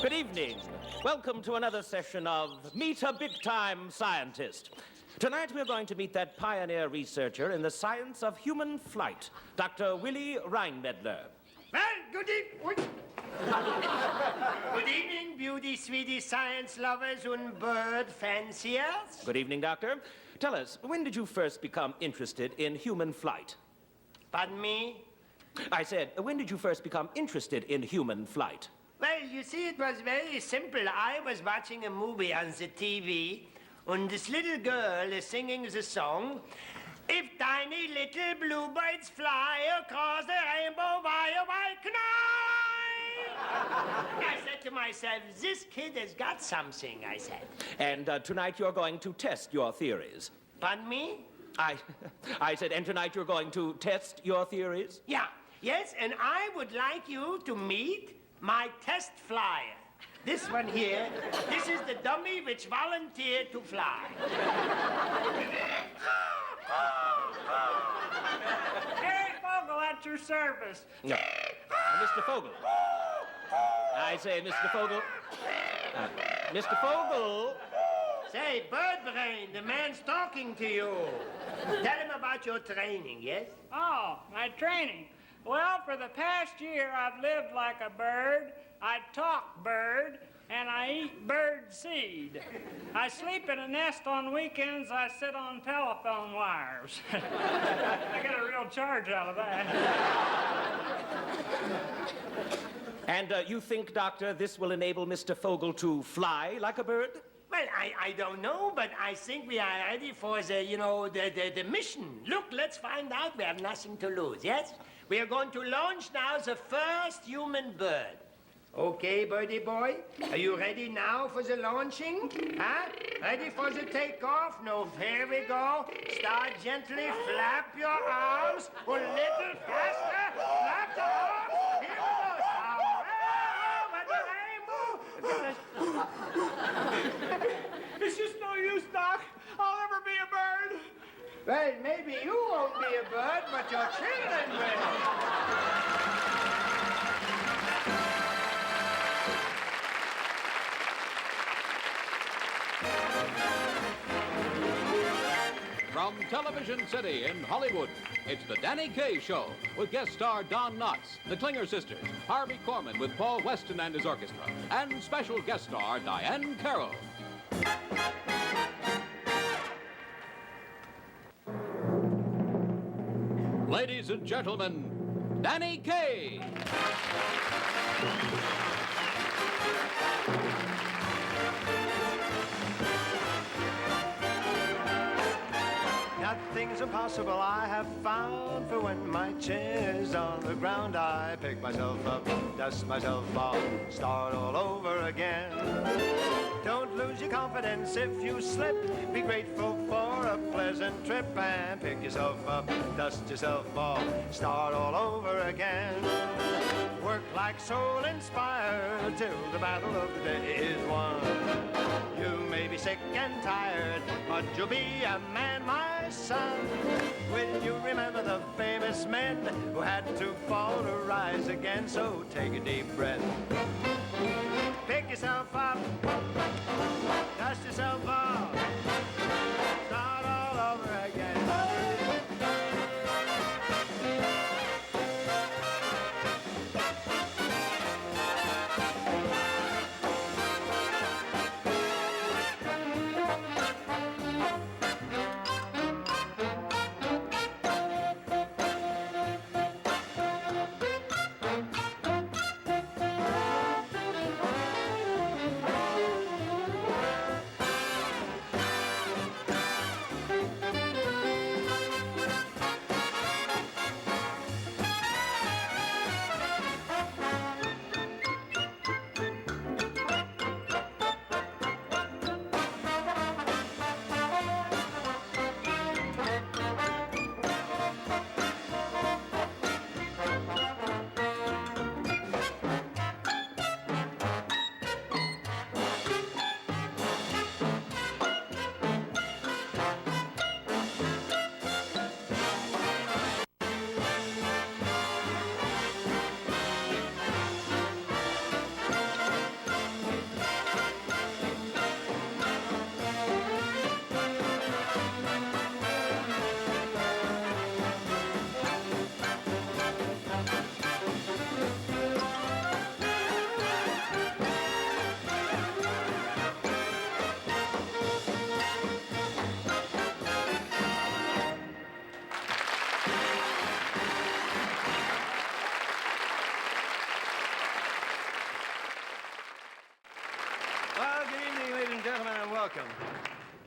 Good evening. Welcome to another session of Meet a Big-Time Scientist. Tonight we're going to meet that pioneer researcher in the science of human flight, Dr. Willy Reinmedler. Well, good evening. Good evening, beauty, sweetie, science lovers and bird fanciers. Good evening, Doctor. Tell us, when did you first become interested in human flight? Pardon me? I said, when did you first become interested in human flight? Well, you see, it was very simple. I was watching a movie on the TV, and this little girl is singing the song, "If tiny little bluebirds fly across the rainbow, why, oh, why can I said to myself, this kid has got something, I said. And tonight you're going to test your theories. Pardon me? I said, and tonight you're going to test your theories? Yeah, yes, and I would like you to meet my test flyer. This one here, this is the dummy which volunteered to fly. Hey, Fogel, at your service. No. Mr. Fogel. I say, Mr. Fogel. Mr. Fogel. Say, Birdbrain, the man's talking to you. Tell him about your training, yes? Oh, my training. Well, for the past year, I've lived like a bird. I talk bird, and I eat bird seed. I sleep in a nest on weekends. I sit on telephone wires. I get a real charge out of that. And you think, Doctor, this will enable Mr. Fogel to fly like a bird? Well, I don't know, but I think we are ready for the mission. Look, let's find out. We have nothing to lose, yes? We are going to launch now the first human bird. Okay, birdie boy? Are you ready now for the launching? Huh? Ready for the takeoff? No, here we go. Start gently, flap your arms. A little faster. Flap the arms. Here we go. It's just no use, Doc. I'll never be a bird. Well, maybe you won't be a bird, but your children will. From Television City in Hollywood, it's the Danny Kaye Show with guest star Don Knotts, the Klinger Sisters, Harvey Korman with Paul Weston and his orchestra, and special guest star Diahann Carroll. Ladies and gentlemen, Danny Kaye. Nothing's impossible, I have found. For when my chin is on the ground, I pick myself up, dust myself off, start all over again. Don't lose your confidence if you slip. Be grateful for a pleasant trip and pick yourself up, dust yourself off, start all over again. Work like soul inspired till the battle of the day is won. You may be sick and tired, but you'll be a man, my son. Will you remember the famous men who had to fall to rise again? So take a deep breath. Pick yourself up, dust yourself off, start all over again.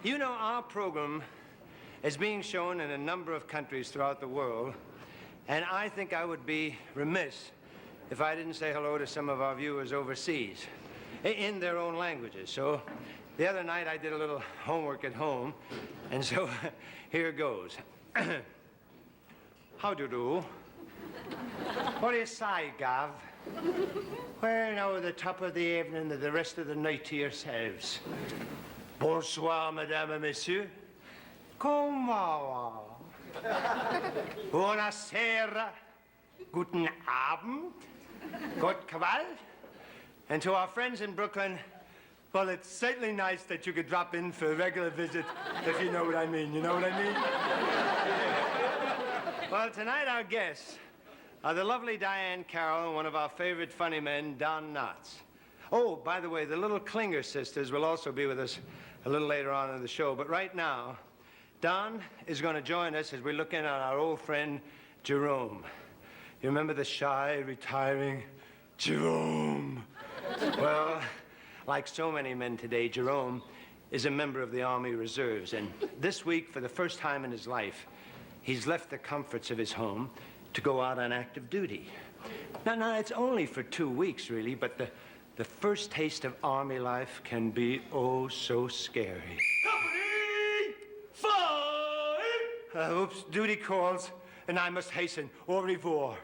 You know, our program is being shown in a number of countries throughout the world, and I think I would be remiss if I didn't say hello to some of our viewers overseas in their own languages. So the other night I did a little homework at home, and so here goes. How do you do? What do you say, Gav? Well, now, at the top of the evening and the rest of the night to yourselves. Bonsoir, madame et messieurs. Comment va? Buonasera. Guten Abend. Gott Qual. And to our friends in Brooklyn, well, it's certainly nice that you could drop in for a regular visit, if you know what I mean. You know what I mean? Well, tonight our guests are the lovely Diahann Carroll and one of our favorite funny men, Don Knotts. Oh, by the way, the little Klinger sisters will also be with us a little later on in the show. But right now, Don is going to join us as we look in on our old friend, Jerome. You remember the shy, retiring Jerome? Well, like so many men today, Jerome is a member of the Army Reserves. And this week, for the first time in his life, he's left the comforts of his home to go out on active duty. Now, it's only for 2 weeks, really, but the first taste of Army life can be, oh, so scary. Company! Fire! Oops, duty calls, and I must hasten. Au revoir.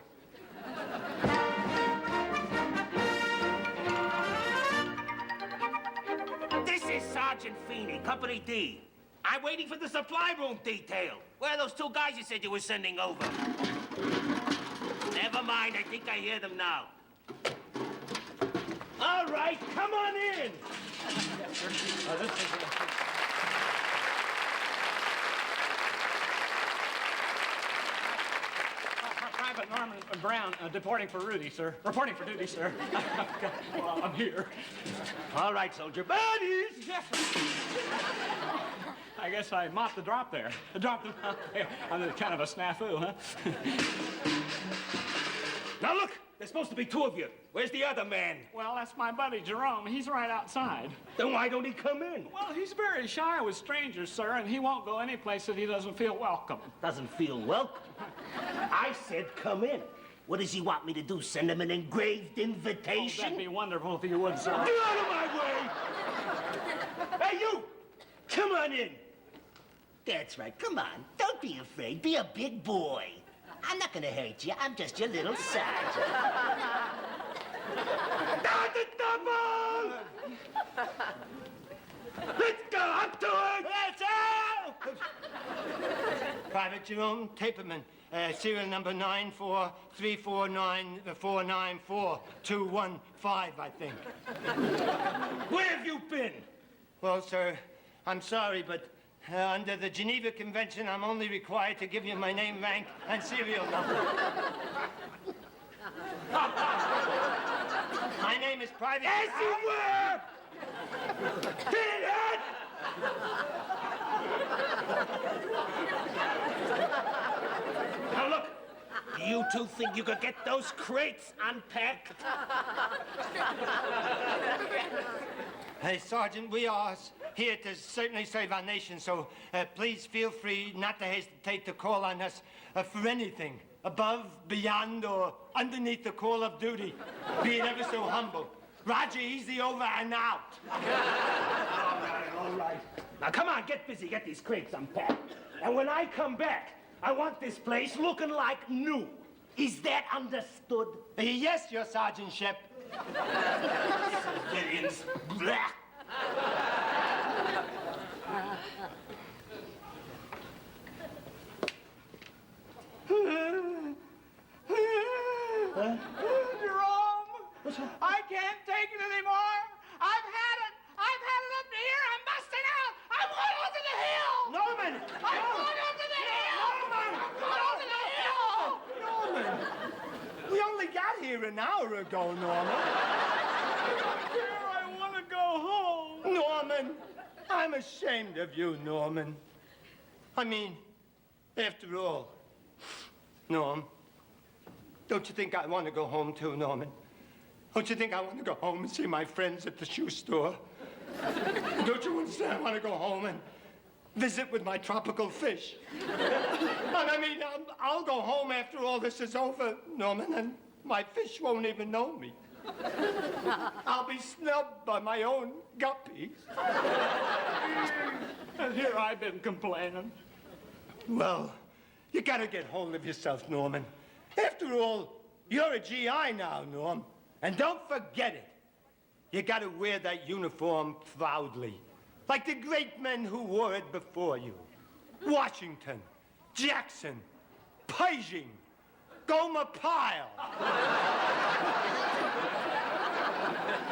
This is Sergeant Feeney, Company D. I'm waiting for the supply room detail. Where are those 2 guys you said you were sending over? Never mind, I think I hear them now. All right, come on in. Private Norman Brown, reporting for duty, sir. Reporting for duty, sir. Well, I'm here. All right, soldier. Buddies! Yes, sir. I guess I mopped the drop there. The drop out there. I'm kind of a snafu, huh? Now look, there's supposed to be 2 of you. Where's the other man? Well, that's my buddy Jerome. He's right outside. Then why don't he come in? Well, he's very shy with strangers, sir, and he won't go any place that he doesn't feel welcome. Doesn't feel welcome. I said come in. What does he want me to do, send him an engraved Oh, invitation? that'd be wonderful if you would, sir. Get out of my way! Hey, you! Come on in. That's right, come on. Don't be afraid. Be a big boy. I'm not gonna hurt you. I'm just your little sergeant. Down the double! Let's go, up to it! Let's out! Private Jerome Taperman, serial number 94349494215, I think. Where have you been? Well, sir, I'm sorry, but under the Geneva Convention, I'm only required to give you my name, rank, and serial number. My name is Private... Yes, you were! Get it! Now look, do you 2 think you could get those crates unpacked? Hey, Sergeant, we are here to certainly save our nation, so please feel free not to hesitate to call on us for anything, above, beyond, or underneath the call of duty, be it ever so humble. Roger, easy over and out. All right. Now come on, get busy, get these crates unpacked. And when I come back, I want this place looking like new. Is that understood? Yes, your sergeantship. Civilians. Blah. Jerome, I can't take it anymore. I've had it. I've had it up to here. I'm busting out. I'm going over the hill. Norman! I'm going over the hill. Norman! I'm going over the hill. Norman! We only got here an hour ago, Norman. I want to go home. Norman, I'm ashamed of you, Norman. I mean, after all, Norm, don't you think I want to go home too, Norman? Don't you think I want to go home and see my friends at the shoe store? Don't you understand? I want to go home and visit with my tropical fish. I mean, I'll go home after all this is over, Norman, and my fish won't even know me. I'll be snubbed by my own guppies. And here I've been complaining. Well, you gotta get hold of yourself, Norman. After all, you're a GI now, Norm. And don't forget it. You gotta wear that uniform proudly. Like the great men who wore it before you. Washington, Jackson, Pershing, Gomer Pyle.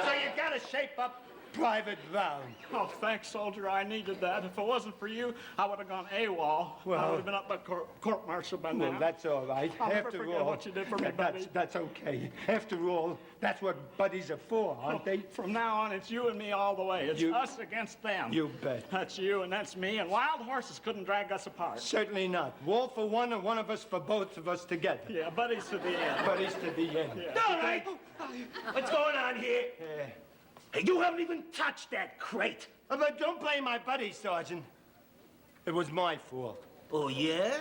So you gotta shape up Private Brown. Oh, thanks, soldier. I needed that. If it wasn't for you, I would have gone AWOL. Well- I would have been up by court-martial by now. Well, that's all right. I'll never forget what you did for me, buddy. That's okay. After all, that's what buddies are for, aren't they? From now on, it's you and me all the way. It's You- us against them. You bet. That's you and that's me, and wild horses couldn't drag us apart. Certainly not. Wall for one and one of us for both of us together. Yeah, buddies to the end. Buddies to the end. Yeah. All right. What's going on here? Hey, you haven't even touched that crate. But don't blame my buddy, Sergeant. It was my fault. Oh, yeah?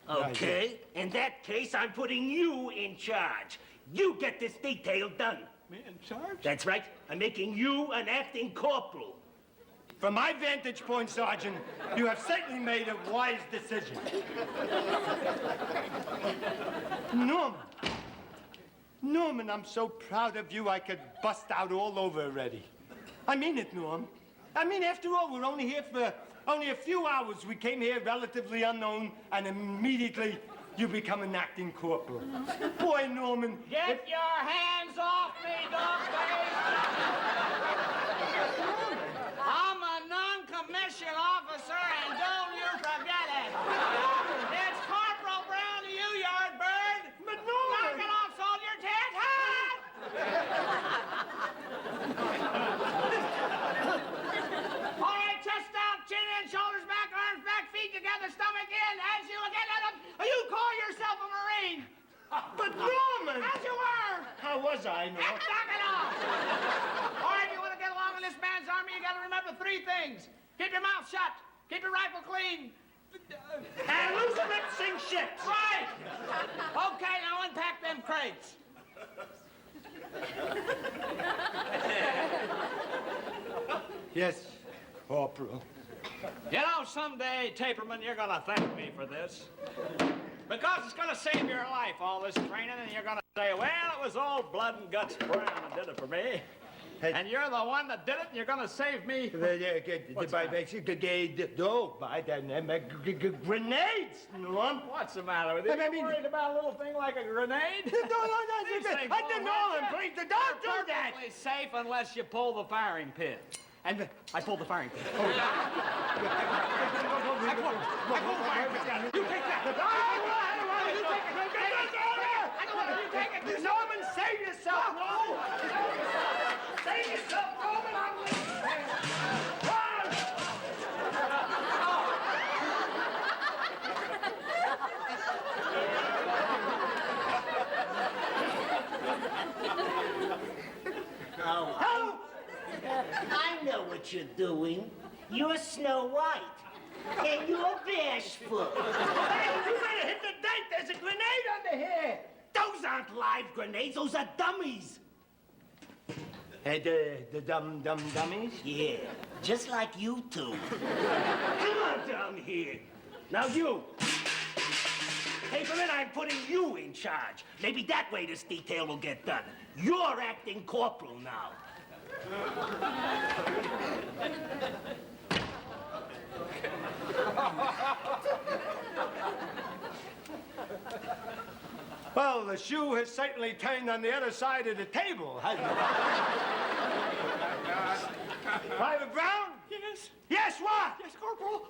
Okay. In that case, I'm putting you in charge. You get this detail done. Me in charge? That's right. I'm making you an acting corporal. From my vantage point, Sergeant, you have certainly made a wise decision. Norman, I'm so proud of you I could bust out all over already. I mean it, Norm. I mean, after all, we're only here for only a few hours. We came here relatively unknown, and immediately you become an acting corporal. Boy, Norman. Get your hands off me, dogface! I'm a non-commissioned officer, and don't you forget it! It's Corporal Brown to you, Yardbird! But Norman! Knock it off, soldier! Ted! All right, chest out, chin in, shoulders back, arms back, feet together, stomach in. As you again, you call yourself a Marine. But Norman! As you were. How was I, Norm? Knock it off! All right, you want to get along in this man's army, you got to remember three things. Keep your mouth shut. Keep your rifle clean. And loose lips sing ships. Right. Okay, now unpack them crates. Yes, Corporal. You know, someday, Taperman, you're going to thank me for this. Because it's going to save your life, all this training, and you're going to say, well, it was old Blood and Guts Brown that did it for me. Hey. And you're the one that did it, and you're going to save me. What's that? Grenades, Norm. What's the matter with you? I mean- You worried about a little thing like a grenade? No, These things I won't didn't hurt know him, you. please. Don't do You're that. perfectly safe unless you pull the firing pin. And I pulled the firing pin. Oh. I pulled the firing pin. You take that. You take it. I don't want you to take it. Norman, save yourself. No. Save yourself, Norman. Help! I know what you're doing. You're Snow White. And you're bashful. Hey, you better hit the date. There's a grenade under here. Those aren't live grenades. Those are dummies. Hey, the dummies? Yeah, just like you two. Come on down here. Now you. Hey, for a minute, I'm putting you in charge. Maybe that way this detail will get done. You're acting corporal now. Well, the shoe has certainly turned on the other side of the table, hasn't it? Private Brown? Yes. Yes, what? Yes, Corporal.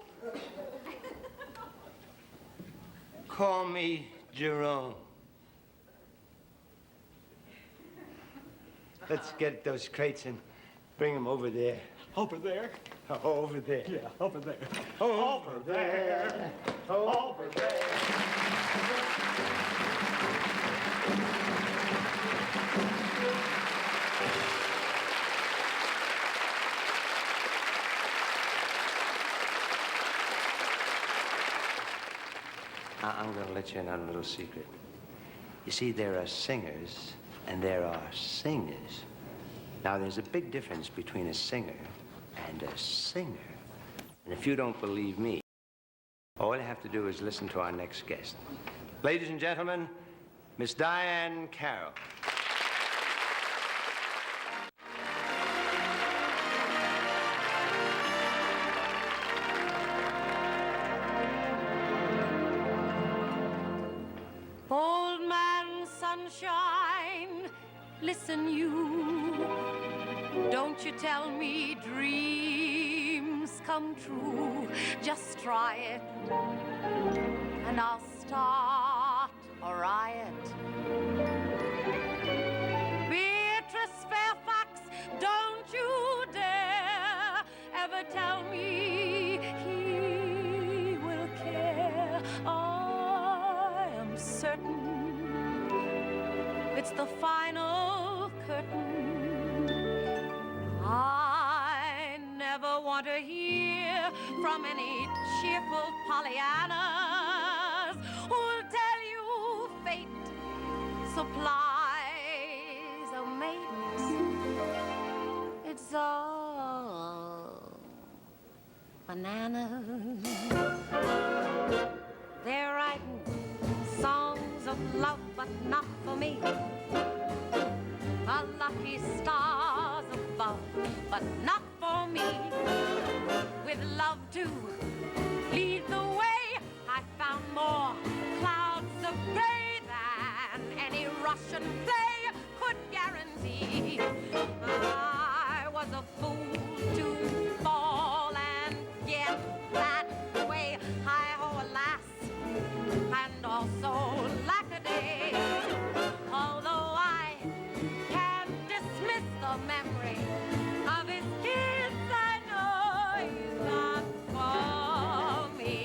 Call me Jerome. Let's get those crates and bring them over there. Over there. Over there. Yeah, over there. Over there. Over there. let you in on a little secret. You see, there are singers and there are singers. Now, there's a big difference between a singer and a singer. And if you don't believe me, all you have to do is listen to our next guest. Ladies and gentlemen, Miss Diahann Carroll. Old man sunshine, listen you. Don't you tell me dreams come true. Just try it, and I'll start a riot. Beatrice Fairfax, don't you dare ever tell me he will care. I am certain it's the final curtain. I never want to hear from any cheerful Pollyannas who'll tell you fate supplies a mate. It's all bananas. They're writing songs of love, but not for me. A lucky stars above, but not for me. With love to lead the way, I found more clouds of gray than any Russian play could guarantee. I was a fool to fall and get that way. Hi-ho, alas, and also lack-a-day. Although I can't dismiss the memory of his kiss, I know he's not for me.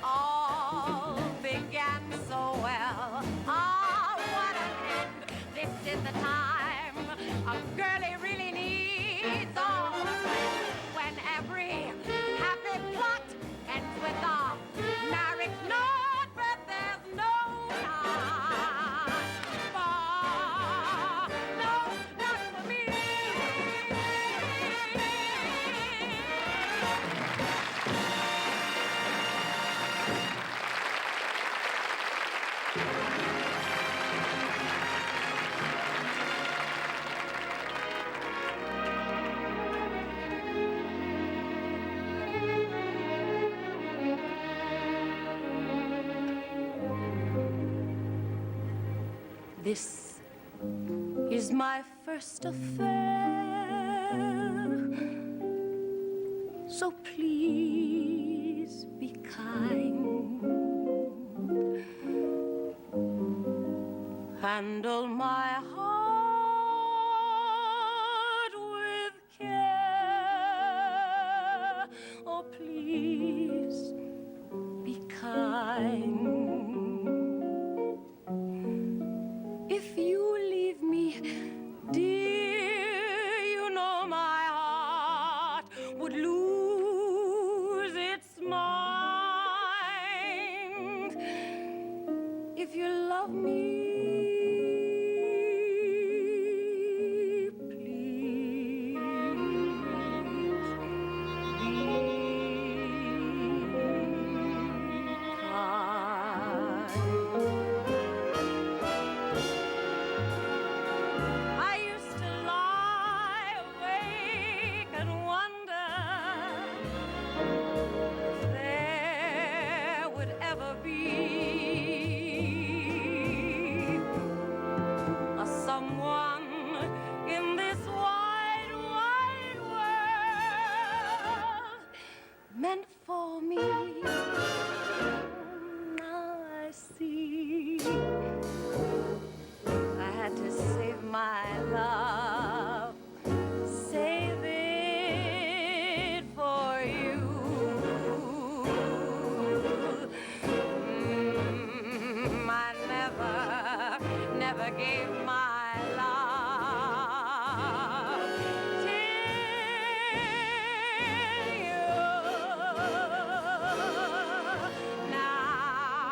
All began so well. Ah, what an end. This is the time a girlie really needs. Oh, when every happy plot ends with a marriage note, but there's no time for, no, not for me. This is my first affair, so please be kind. Handle my heart with care. Oh, please be kind. If you leave me, dear, you know my heart would lose its mind. If you love me, please be kind. I used to lie awake and wonder if there would ever be a someone in this wide, wide world meant for me. Now I see I had to save my love, save it for you. I never gave my love till you. Now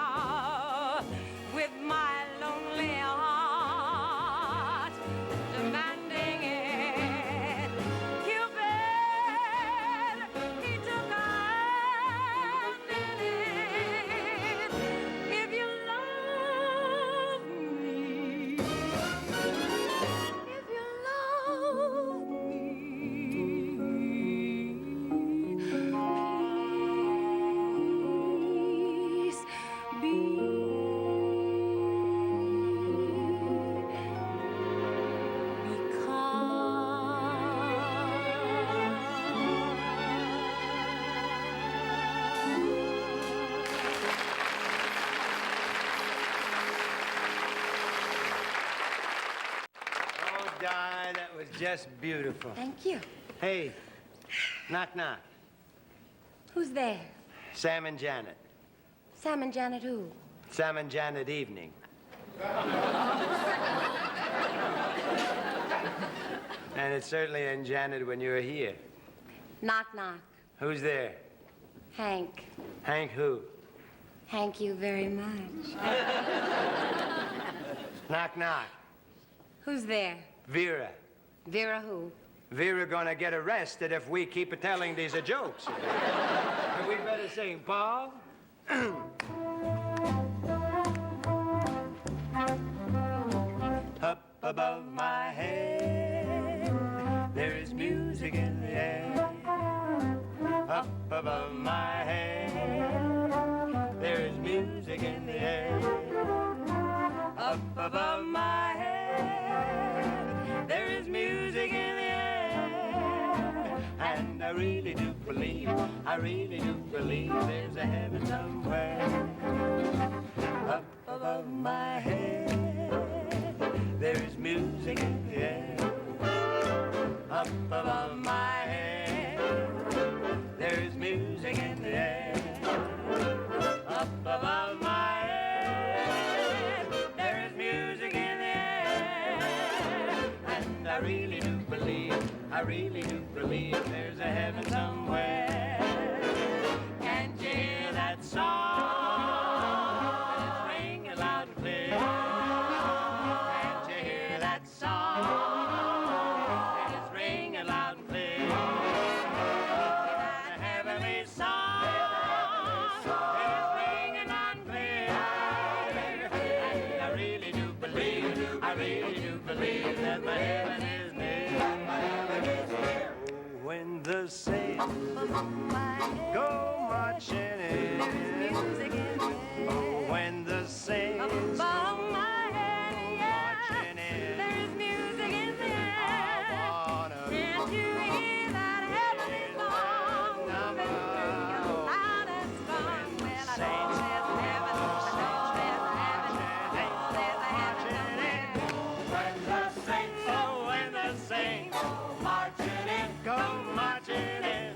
Di, that was just beautiful. Thank you. Hey, knock, knock. Who's there? Sam and Janet. Sam and Janet who? Sam and Janet evening. And it's certainly in Janet when you're here. Knock, knock. Who's there? Hank. Hank who? Thank you very much. Knock, knock. Who's there? Vera. Vera who? Vera gonna get arrested if we keep telling these jokes. And we better sing, Paul. Up above my head, there is music in the air. Up above my head, there is music in the air. Up above my head, there is music in the air. And I really do believe there's a heaven somewhere. Up above my head, there is music in the air. Up above my head, there is music in the air. Up above my head, there is music in the air. And I really do believe there's a heaven somewhere. Can't you hear that song? It's ringing loud and clear. Can't you hear that song? It's ringing loud and clear. The heavenly song is ringing loud and clear. And I really do believe that my heaven is near. When the saints go marching in, when the saints Above my head, marching in, there's music in the air. I wanna Can't you hear that heavenly song? Moving through your loud and strong. Well, I know there's heaven. I know there's heaven. There's a heaven somewhere. when the saints marching in, go marching in.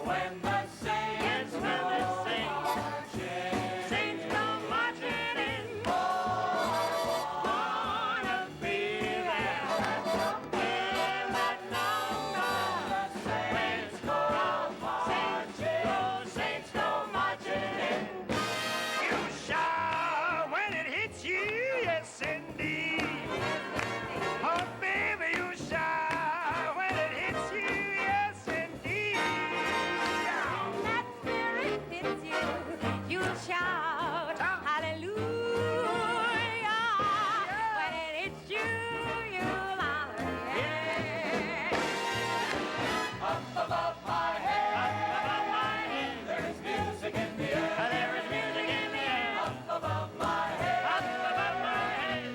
When the saints go marching in, wanna be there. In that long saints go marching in. You shout when it hits you, yes indeed. Oh baby, you shout when it hits you, yes indeed. That spirit hits you, you'll shout hallelujah. When it hits you, you'll holler yeah. Up above my head, there is music in the air. There is music in the air. Up above my head,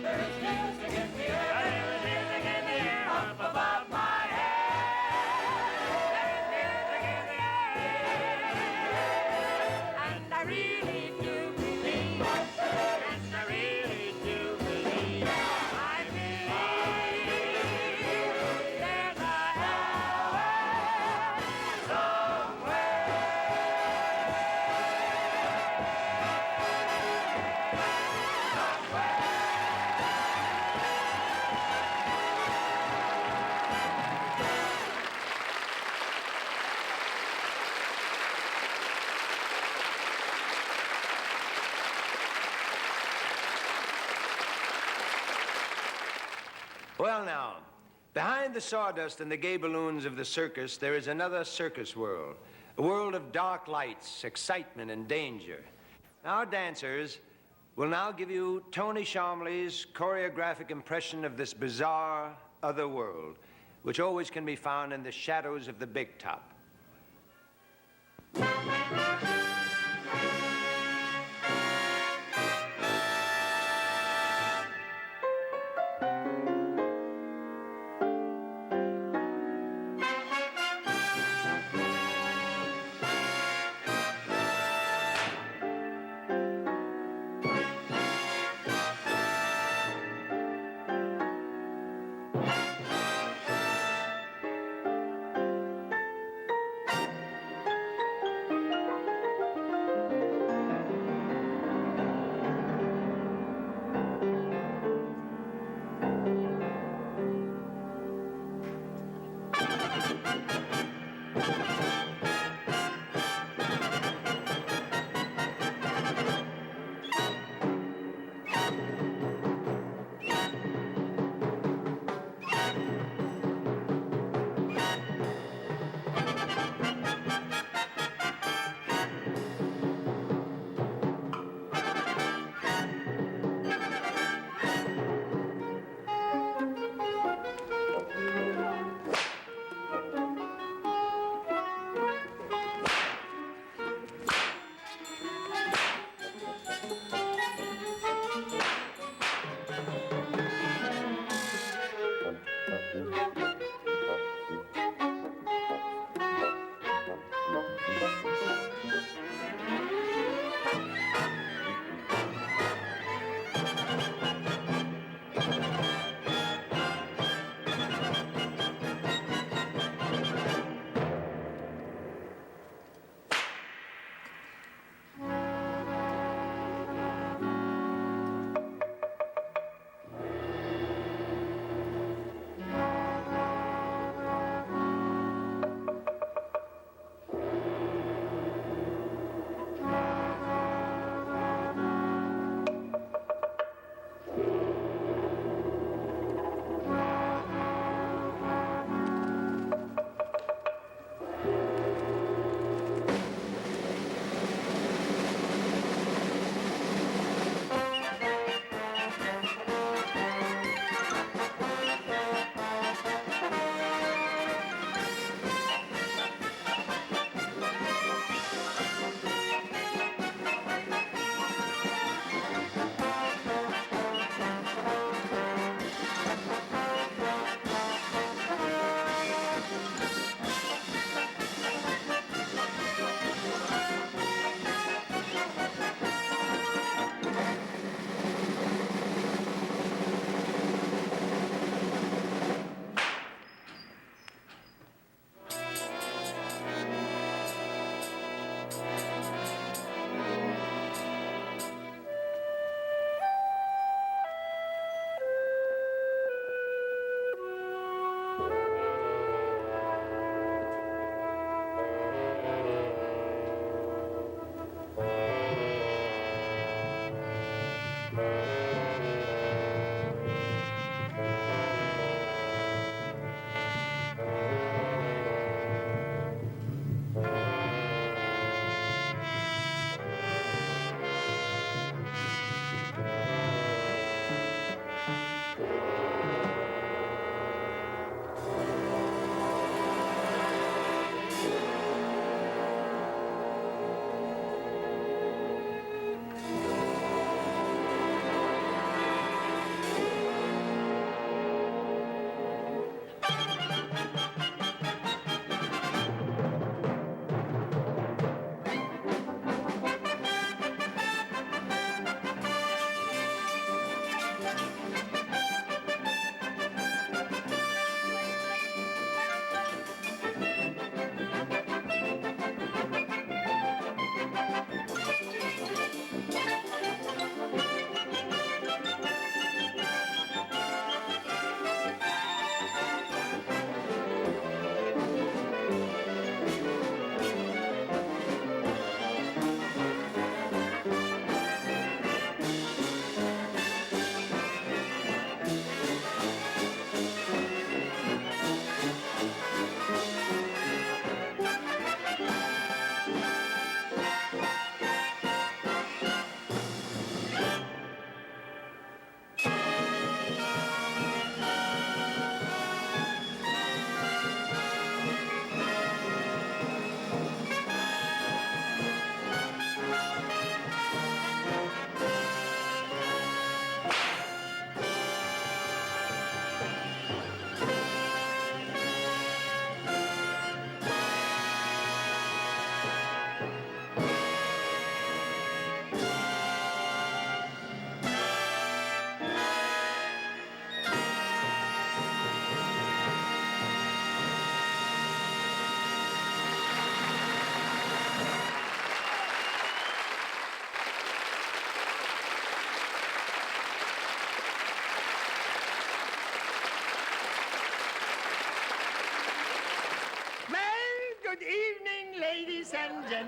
there is music in the air. There is music in the air. Up above my head, there is music in the air. And I really do believe, And I really do believe, I believe there's a Well, now, behind the sawdust and the gay balloons of the circus, there is another circus world, a world of dark lights, excitement, and danger. Our dancers will now give you Tony Shalmley's choreographic impression of this bizarre other world, which always can be found in the shadows of the big top.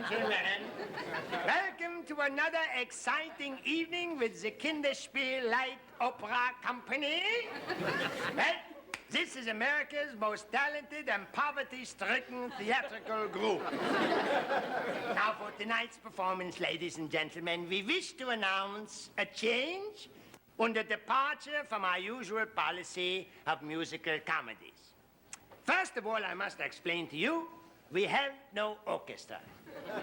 gentlemen. Welcome to another exciting evening with the Kinderspiel Light Opera Company. Well, this is America's most talented and poverty-stricken theatrical group. Now, for tonight's performance, ladies and gentlemen, we wish to announce a change and a departure from our usual policy of musical comedies. First of all, I must explain to you, we have no orchestra. Well,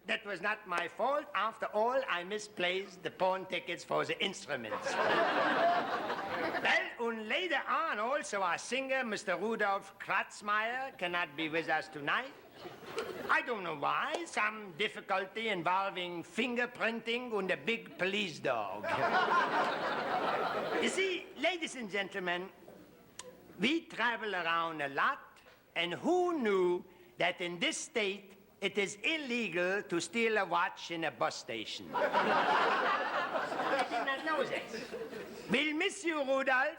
that was not my fault. After all, I misplaced the pawn tickets for the instruments. Well, and later on, also our singer, Mr. Rudolf Kratzmeyer, cannot be with us tonight. I don't know why. Some difficulty involving fingerprinting and a big police dog. You see, ladies and gentlemen, we travel around a lot, and who knew that in this state it is illegal to steal a watch in a bus station? I did not know that. We'll miss you, Rudolph.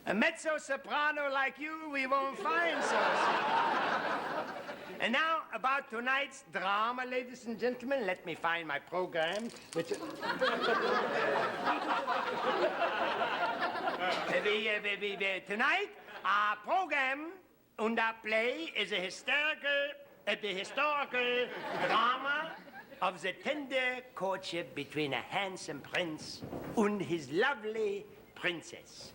A mezzo-soprano like you, we won't find so soon. And now, about tonight's drama, ladies and gentlemen, let me find my program, which... Tonight, our program and our play is a historical drama of the tender courtship between a handsome prince and his lovely princess.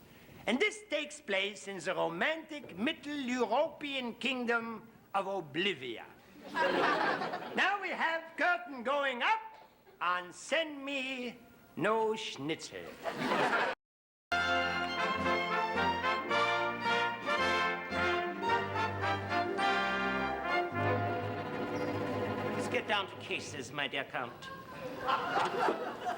And this takes place in the romantic Middle European kingdom of Oblivia. Now we have curtain going up on Send Me No Schnitzel. Let's get down to cases, my dear Count.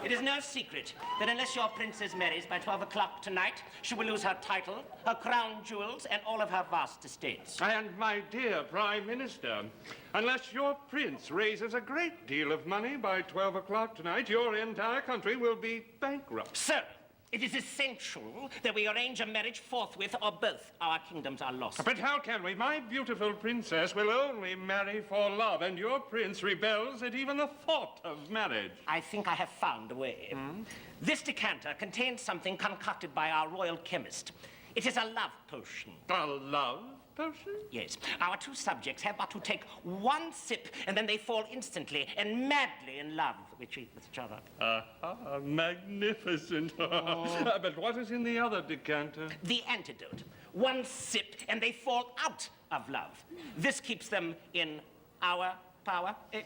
It is no secret that unless your princess marries by 12 o'clock tonight, she will lose her title, her crown jewels, and all of her vast estates. And, my dear Prime Minister, unless your prince raises a great deal of money by 12 o'clock tonight, your entire country will be bankrupt. Sir, it is essential that we arrange a marriage forthwith, or both our kingdoms are lost. But how can we? My beautiful princess will only marry for love, and your prince rebels at even the thought of marriage. I think I have found a way. This decanter contains something concocted by our royal chemist. It is a love potion. A love potion? Yes. Our two subjects have but to take one sip, and then they fall instantly and madly in love with each other. Magnificent. But what is in the other decanter? The antidote. One sip, and they fall out of love. This keeps them in our power. Go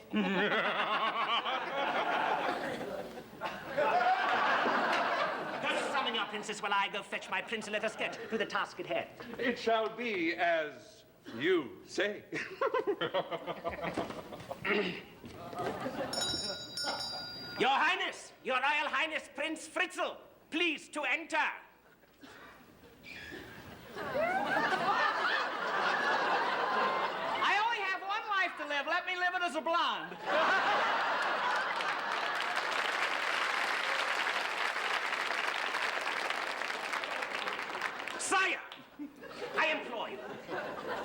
summon your princess while I go fetch my prince, and let us get to the task at hand. It shall be as you say. Your Highness, Your Royal Highness, Prince Fritzl, please to enter. I only have one life to live. Let me live it as a blonde. Sire, I implore you,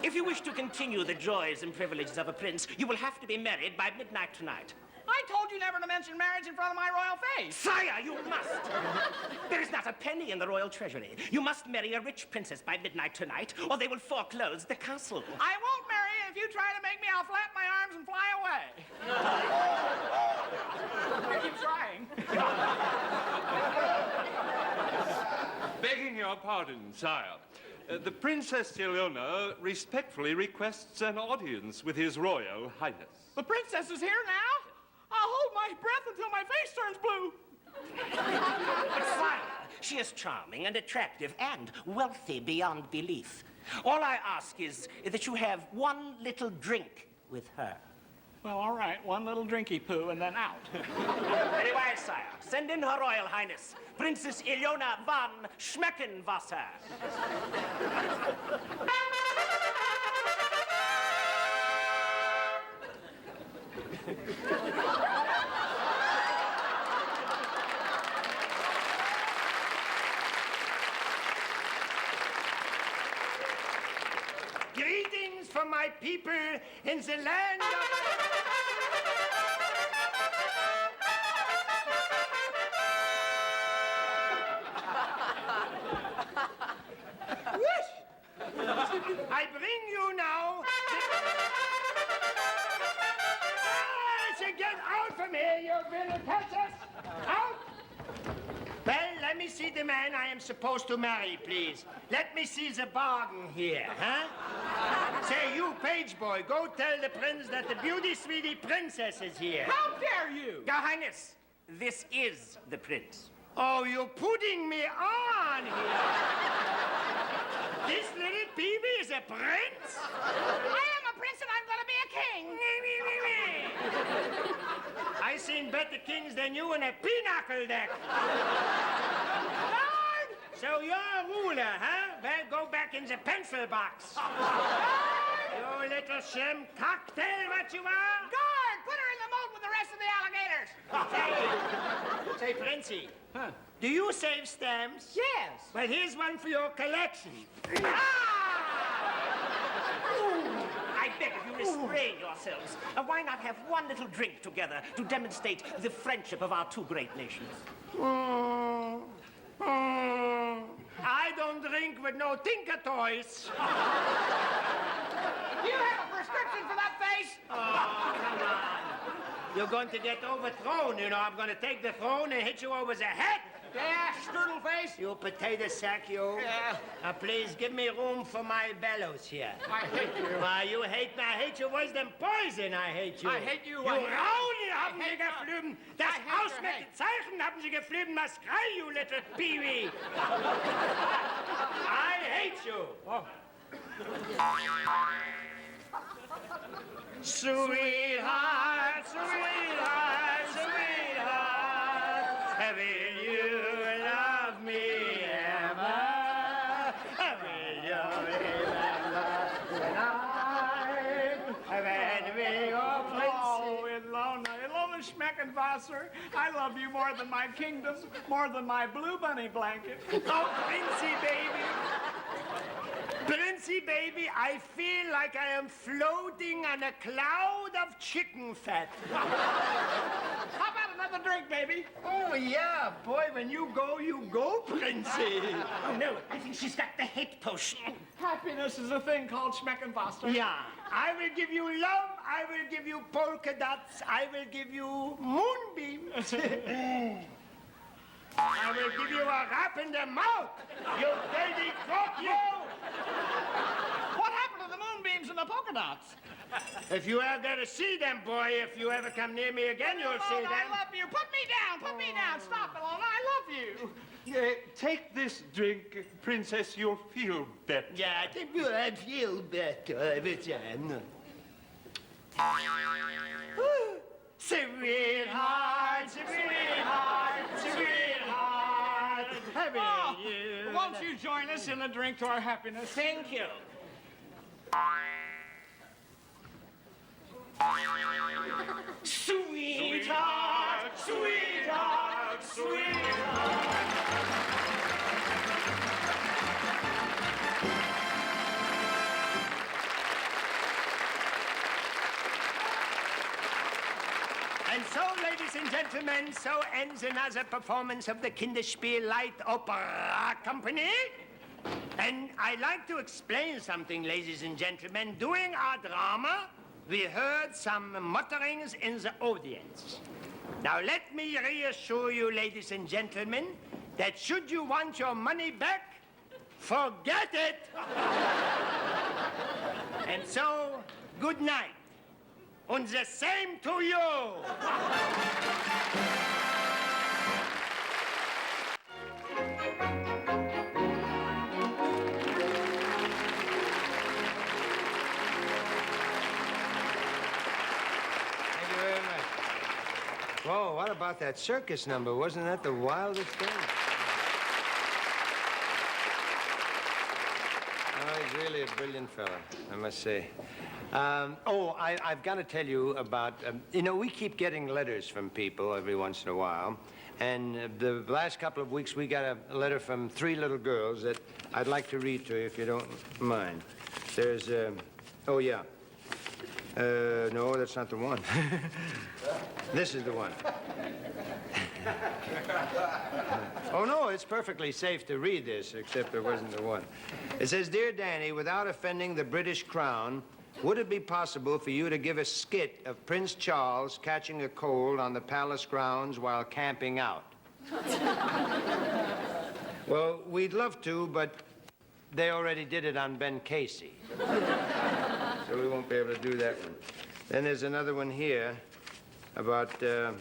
if you wish to continue the joys and privileges of a prince, you will have to be married by midnight tonight. I told you never to mention marriage in front of my royal face. Sire, you must. There is not a penny in the royal treasury. You must marry a rich princess by midnight tonight, or they will foreclose the castle. I won't marry you. If you try to make me, I'll flap my arms and fly away. I keep trying. Begging your pardon, sire. The Princess Ilona respectfully requests an audience with His Royal Highness. The princess is here now? I'll hold my breath until my face turns blue. But sire, she is charming and attractive and wealthy beyond belief. All I ask is that you have one little drink with her. Well, all right. One little drinky poo and then out. Very wise, sire. Send in Her Royal Highness, Princess Ilona von Schmeckenwasser. Greetings from my my people in the land of... I bring you now... Get out from here, you will touch us! Out! Well, let me see the man I am supposed to marry, please. Let me see the bargain here, huh? Say, you page boy, go tell the prince that the beauty sweetie princess is here. How dare you? Your Highness, this is the prince. Oh, you're putting me on here. This little peewee is a prince? I am a prince and I'm gonna be a king. I seen better kings than you in a pinochle deck. Guard! So you're a ruler, huh? Well, go back in the pencil box. You little shrimp cocktail, what you are? Guard! Put her in the moat with the rest of the alligators. Say, Princey, do you save stamps? Yes. Well, here's one for your collection. I beg of you, restrain yourselves. Why not have one little drink together to demonstrate the friendship of our two great nations? I don't drink with no tinker toys. Do you have a prescription for that face? Oh, come on. You're going to get overthrown, you know. I'm going to take the throne and hit you over the head. Yeah, strudel face. You potato sack, you. Yeah. Now, please, give me room for my bellows here. I hate you. You hate me. I hate you worse than poison. I hate you. I hate you. You I hate you. Raune haben Sie geflogen. Das I hate your ausmeckte Zeichen haben Sie geflogen. Was schrei, you little peewee. I hate you. Oh. Sweetheart, sweetheart, sweetheart, will you love me ever? Will you remember when we go Oh, Ilona Schmeckenwasser, I love you more than my kingdom, more than my blue bunny blanket. Oh, Princey baby. Princey baby, I feel like I am floating on a cloud of chicken fat. How about another drink, baby? Oh, yeah, boy, when you go, Princey. Oh, no, I think she's got the hate potion. Happiness is a thing called Schmeckenwasser. Yeah, I will give you love, I will give you polka dots, I will give you moonbeams. I will give you a rap in the mouth, you dirty crook, you! What happened to the moonbeams and the polka dots? If you ever get to see them, boy, if you ever come near me again, you'll see Ilona, I them. love you. Put me down. Put me down. Stop, Ilona. I love you. Take this drink, Princess. You'll feel better. Yeah, I think you would feel better every time. Sweetheart, sweetheart, sweetheart, Oh, won't you join us in a drink to our happiness? Thank you. Sweetheart, sweetheart, sweetheart. And so, ladies and gentlemen, so ends another performance of the Kinderspiel Light Opera Company. And I'd like to explain something, ladies and gentlemen. During our drama, we heard some mutterings in the audience. Now, let me reassure you, ladies and gentlemen, that should you want your money back, forget it. And so, good night. And the same to you. Whoa, what about that circus number? Wasn't that the wildest thing? Oh, he's really a brilliant fellow, I must say. I've got to tell you about, we keep getting letters from people every once in a while. And the last couple of weeks, we got a letter from 3 little girls that I'd like to read to you if you don't mind. There's Oh, yeah. No, that's not the one. This is the one. Oh, no, it's perfectly safe to read this, except it wasn't the one. It says, Dear Danny, without offending the British Crown, would it be possible for you to give a skit of Prince Charles catching a cold on the palace grounds while camping out? Well, we'd love to, but they already did it on Ben Casey. So we won't be able to do that one. Then there's another one here about, Dear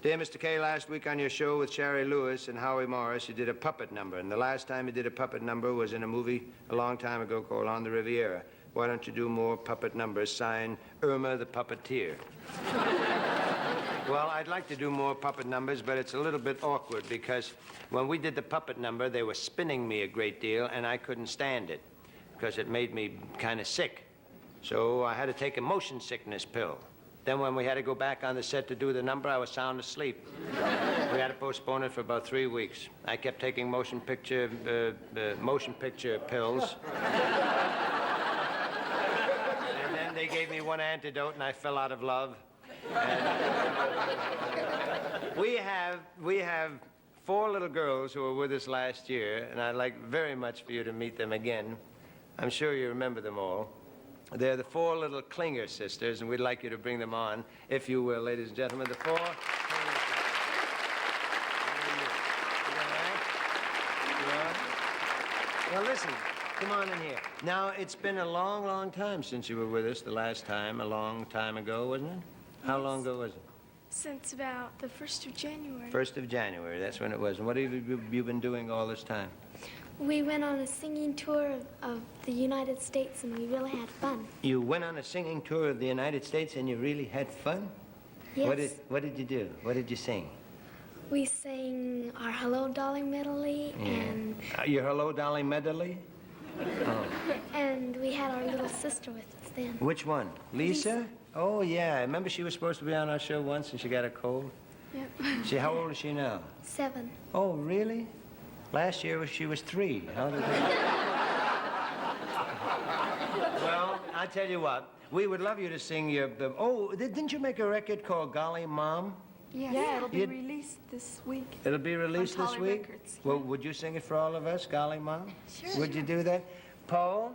Mr. Kaye, last week on your show with Shari Lewis and Howie Morris, you did a puppet number. And the last time you did a puppet number was in a movie a long time ago called On the Riviera. Why don't you do more puppet numbers? Signed, Irma the Puppeteer. Well, I'd like to do more puppet numbers, but it's a little bit awkward because when we did the puppet number, they were spinning me a great deal, and I couldn't stand it because it made me kind of sick. So I had to take a motion sickness pill. Then when we had to go back on the set to do the number, I was sound asleep. We had to postpone it for about 3 weeks. I kept taking motion picture pills. And then they gave me one antidote, and I fell out of love. We have 4 little girls who were with us last year, and I'd like very much for you to meet them again. I'm sure you remember them all. They're the 4 little Klinger sisters, and we'd like you to bring them on, if you will, ladies and gentlemen, the 4 Klinger sisters. Well, listen, come on in here. Now, it's been a long, long time since you were with us the last time, a long time ago, wasn't it? How long ago was it? Since about the 1st of January. 1st of January, that's when it was. And what have you been doing all this time? We went on a singing tour of the United States, and we really had fun. You went on a singing tour of the United States, and you really had fun? Yes. What did you do? What did you sing? We sang our Hello, Dolly medley, and... Your Hello, Dolly medley? Oh. And we had our little sister with us then. Which one? Lisa? Oh, yeah. I remember she was supposed to be on our show once, and she got a cold. Yep. How old is she now? 7. Oh, really? Last year she was 3. How did that... Well, I tell you what. We would love you to sing your... didn't you make a record called Golly Mom? Yes. Yeah, it'll be released this week. It'll be released this week? Records. Well, would you sing it for all of us, Golly Mom? Sure. Would you do that? Paul?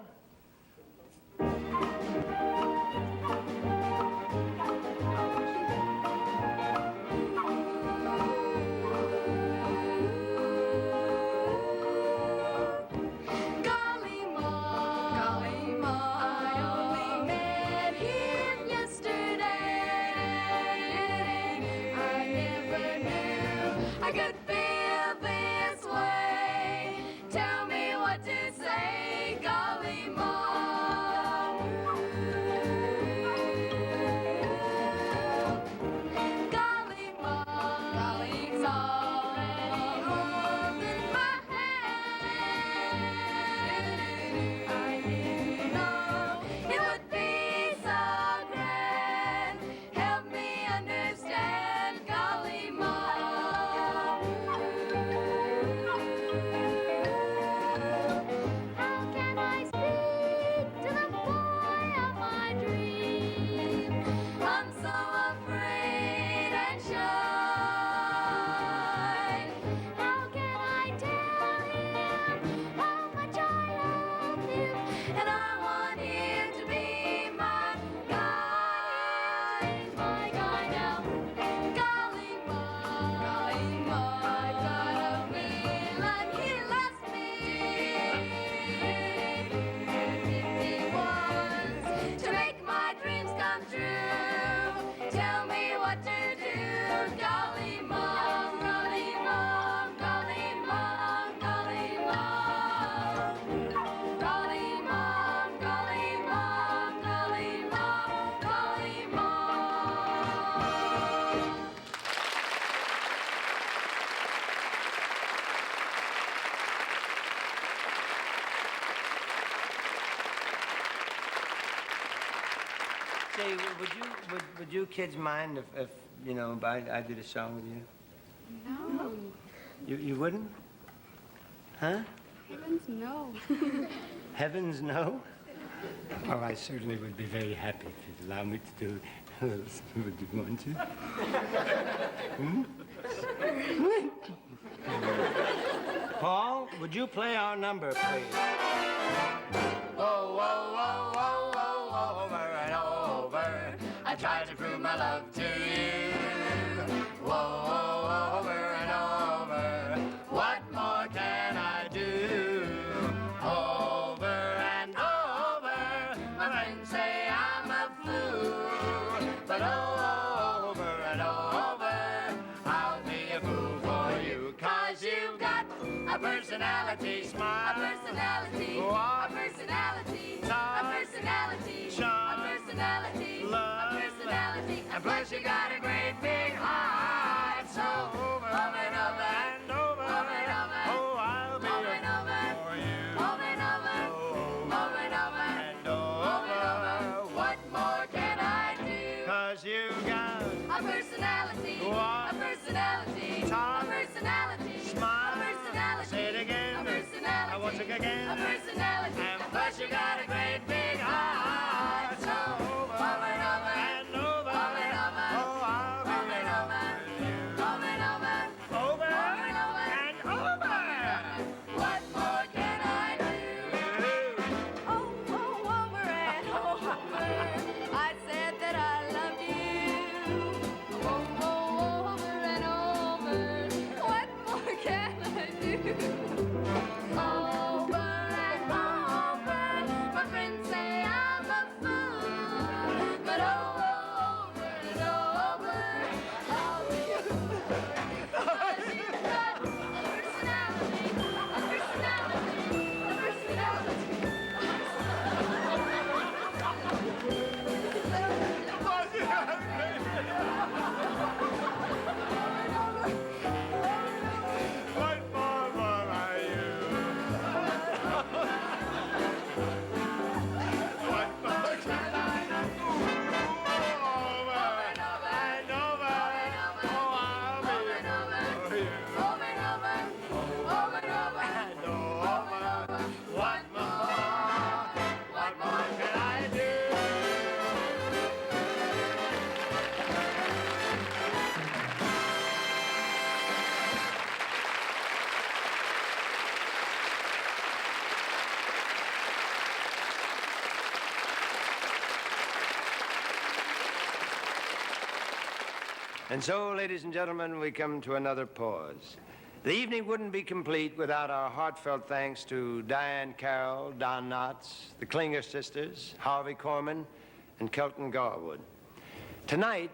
Say, would you kids mind if you know, I did a song with you? No. You wouldn't? Huh? Heavens, no. Heavens, no? Oh, I certainly would be very happy if you'd allow me to do a little something. Would you want to? Paul, would you play our number, please? Whoa, whoa, whoa, whoa, whoa, whoa, over and over. I tried to prove my love to you. Whoa, over and over. What more can I do? Over and over. My friends say I'm a fool. But over and over, I'll be a fool for you. 'Cause you've got a personality, smile. A personality, What? a personality, Talk. a personality, Charm. a personality, Love. a personality, And plus you got a great big heart. So over and over, and over. over and over, Oh, I'll be over and over, for you. over and over, over and over, And over and over. What more can I do? 'Cause you got A personality, What? a personality, Talk. a personality, Smile. a personality, Say it again. a personality, Once again. a personality, And plus you got a great big heart. So over and over, and over. over and over, Oh, I'll be over and over, over and over, over and over. and over. What more can I do? Oh, over and over. I said that I loved you. Oh, over and over. What more can I do? Over and over. My friends say I'm a fool. But over and over, I'll be a fool. 'Cause you've got a personality, a personality, a personality. What more are you? What more can I do? Over and over. Oh, I'll be for you. Over and over, over and over, And over. What more can I do? And so, ladies and gentlemen, we come to another pause. The evening wouldn't be complete without our heartfelt thanks to Diahann, Carroll, Don Knotts, the Klinger sisters, Harvey Korman, and Kelton Garwood. Tonight,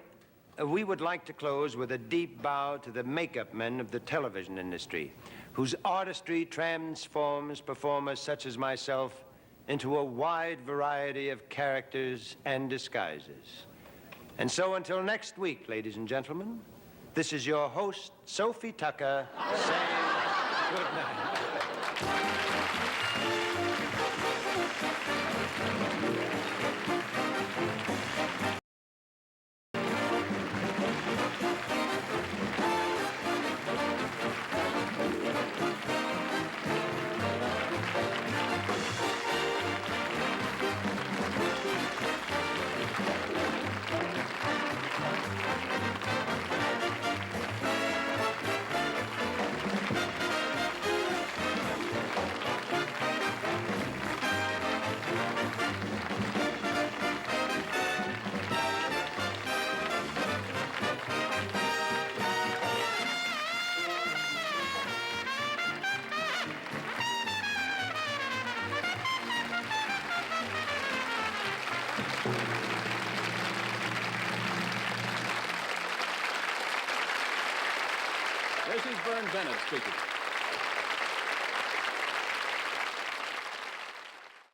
we would like to close with a deep bow to the makeup men of the television industry, whose artistry transforms performers such as myself into a wide variety of characters and disguises. And so until next week, ladies and gentlemen, this is your host, Sophie Tucker, saying good night. This is Vern Bennett speaking.